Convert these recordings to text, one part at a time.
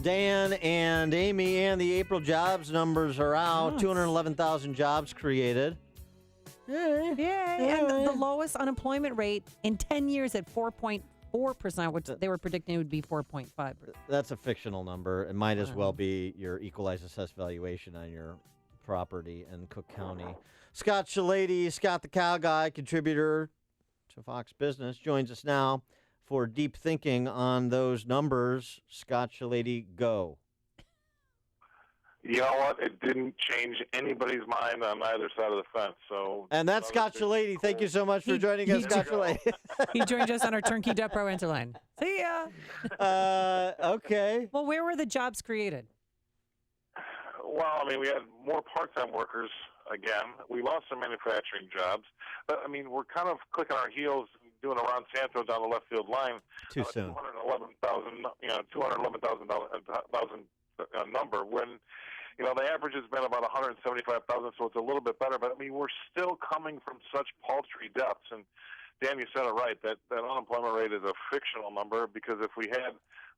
Dan and Amy, and the April jobs numbers are out. 211,000 jobs created. Yay. And the lowest unemployment rate in 10 years at 4.4%, which they were predicting it would be 4.5%. That's a fictional number. It might as well be your equalized assessed valuation on your property in Cook County. Scott Shellady, Scott the Cow Guy, contributor to Fox Business, joins us now for deep thinking on those numbers. Scott Shellady, go. You know what? It didn't change anybody's mind on either side of the fence. And that's Scott Shellady. Thank you so much for joining us, Scott Shellady. He joined us on our Turnkey Pro Answer line. See ya. Okay. Well, where were the jobs created? Well, I mean, we had more part-time workers again. We lost some manufacturing jobs. But, I mean, we're kind of clicking our heels doing a Ron Santo down the left field line. Too soon. 211,000 number when, the average has been about 175,000, so it's a little bit better. But, I mean, we're still coming from such paltry depths. And, Dan, you said it right, that unemployment rate is a fictional number because if we had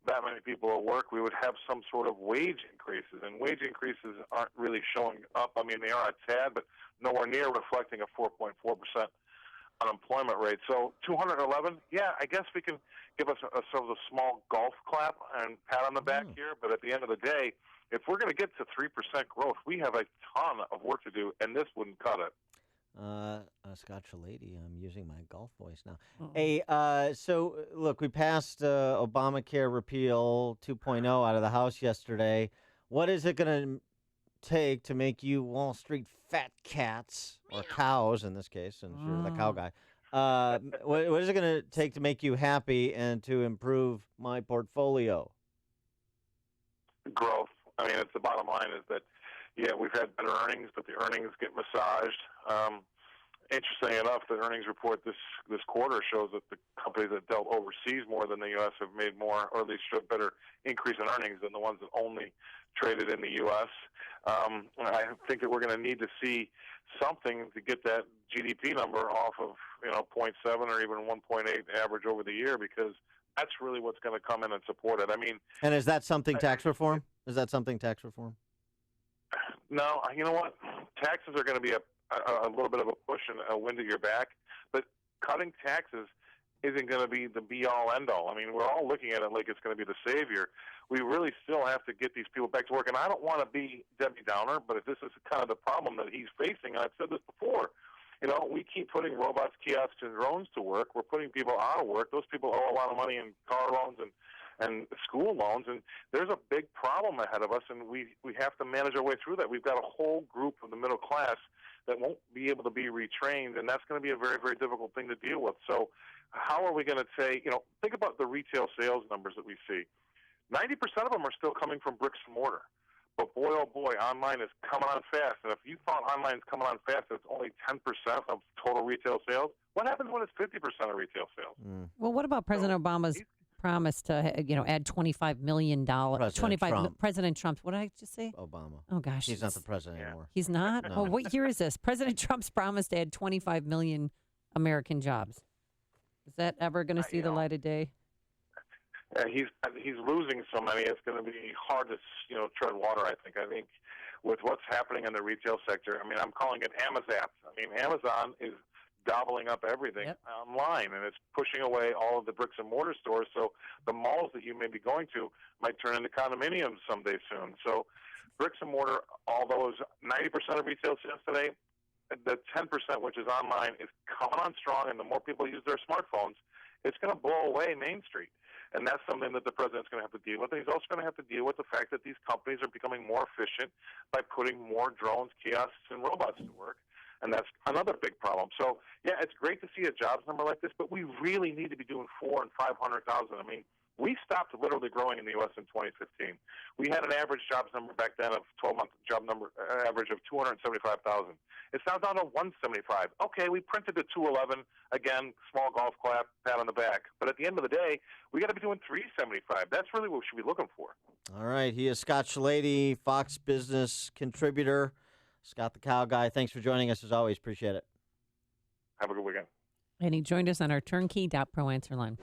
that many people at work, we would have some sort of wage increases. And wage increases aren't really showing up. I mean, they are a tad, but nowhere near reflecting a 4.4% unemployment rate. So 211, yeah, I guess we can give us a sort of a small golf clap and pat on the back here. But at the end of the day, if we're going to get to 3% growth, we have a ton of work to do, and this wouldn't cut it. Scott Shellady, I'm using my golf voice now. Hey, so look, we passed Obamacare repeal 2.0 out of the House yesterday. What is it going to take to make you Wall Street fat cats, or cows in this case, since you're the cow guy? What is it going to take to make you happy and to improve my portfolio? Growth. I mean, it's the bottom line is that, yeah, we've had better earnings, but the earnings get massaged. Interestingly enough, the earnings report this quarter shows that the companies that dealt overseas more than the U.S. have made more, or at least showed better increase in earnings than the ones that only traded in the U.S. I think that we're going to need to see something to get that GDP number off of 0.7 or even 1.8 average over the year, because that's really what's going to come in and support it. I mean, and is that something tax reform? Is that something tax reform? No, you know what? Taxes are going to be a little bit of a push and a wind at your back, but cutting taxes isn't going to be the be-all, end-all. I mean, we're all looking at it like it's going to be the savior. We really still have to get these people back to work, and I don't want to be Debbie Downer, but if this is kind of the problem that he's facing, and I've said this before, we keep putting robots, kiosks, and drones to work. We're putting people out of work. Those people owe a lot of money in car loans and school loans, and there's a big problem ahead of us, and we have to manage our way through that. We've got a whole group of the middle class that won't be able to be retrained, and that's going to be a very, very difficult thing to deal with. So how are we going to say, think about the retail sales numbers that we see. 90% of them are still coming from bricks and mortar. But boy, oh boy, online is coming on fast. And if you thought online is coming on fast, it's only 10% of total retail sales. What happens when it's 50% of retail sales? Well, what about President Obama's promise to, add $25 million? President Trump. What did I just say? Obama. Oh, gosh. He's not the president anymore. He's not? No. Oh, what year is this? President Trump's promise to add 25 million American jobs. Is that ever going to see the light of day? He's losing so many. It's going to be hard to tread water. I think with what's happening in the retail sector. I mean, I'm calling it Amazon. I mean, Amazon is gobbling up everything online, and it's pushing away all of the bricks and mortar stores. So the malls that you may be going to might turn into condominiums someday soon. So bricks and mortar, although it's 90% of retail sales today, the 10% which is online is coming on strong, and the more people use their smartphones, it's going to blow away Main Street. And that's something that the president's going to have to deal with. And he's also going to have to deal with the fact that these companies are becoming more efficient by putting more drones, kiosks, and robots to work. And that's another big problem. So, yeah, it's great to see a jobs number like this, but we really need to be doing 400,000 and 500,000. I mean, we stopped literally growing in the U.S. in 2015. We had an average jobs number back then of 12-month job number average of 275,000. It's now down to 175. Okay, we printed to 211. Again, small golf clap, pat on the back. But at the end of the day, we got to be doing 375. That's really what we should be looking for. All right, he is Scott Shellady, Fox Business contributor. Scott the Cow Guy, thanks for joining us as always. Appreciate it. Have a good weekend. And he joined us on our Turnkey Pro Answer line.